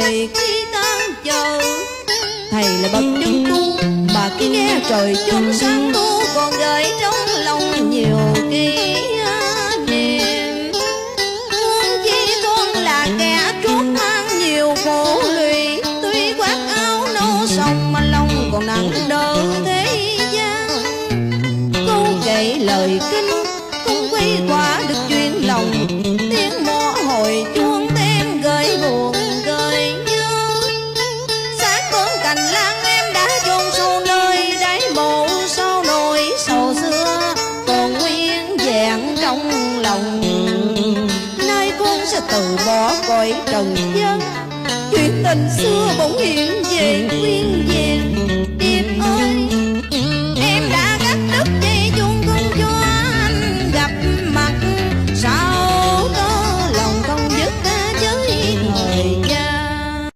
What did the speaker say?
người khi tan chờ. Thầy là bậc chân tu mà khi nghe trời chốn sáng tu, còn gợi trong lòng nhiều kỷ niệm. Huống chi con là kẻ chuốc mang nhiều khổ lụy, tuy khoác áo nâu sòng mà lòng còn nặng đỡ thế gian. Câu kể lời kinh không quy quả được chuyện lòng, tiếng mõ hồi chuông tên gợi buồn gợi nhớ. Xác con cành lan em đã chôn sâu nơi đáy mộ, sau nỗi sầu xưa còn nguyên vẹn trong lòng. Nay con sẽ từ bỏ cõi trần gian, chuyện tình xưa bỗng hiện về nguyên vẹn.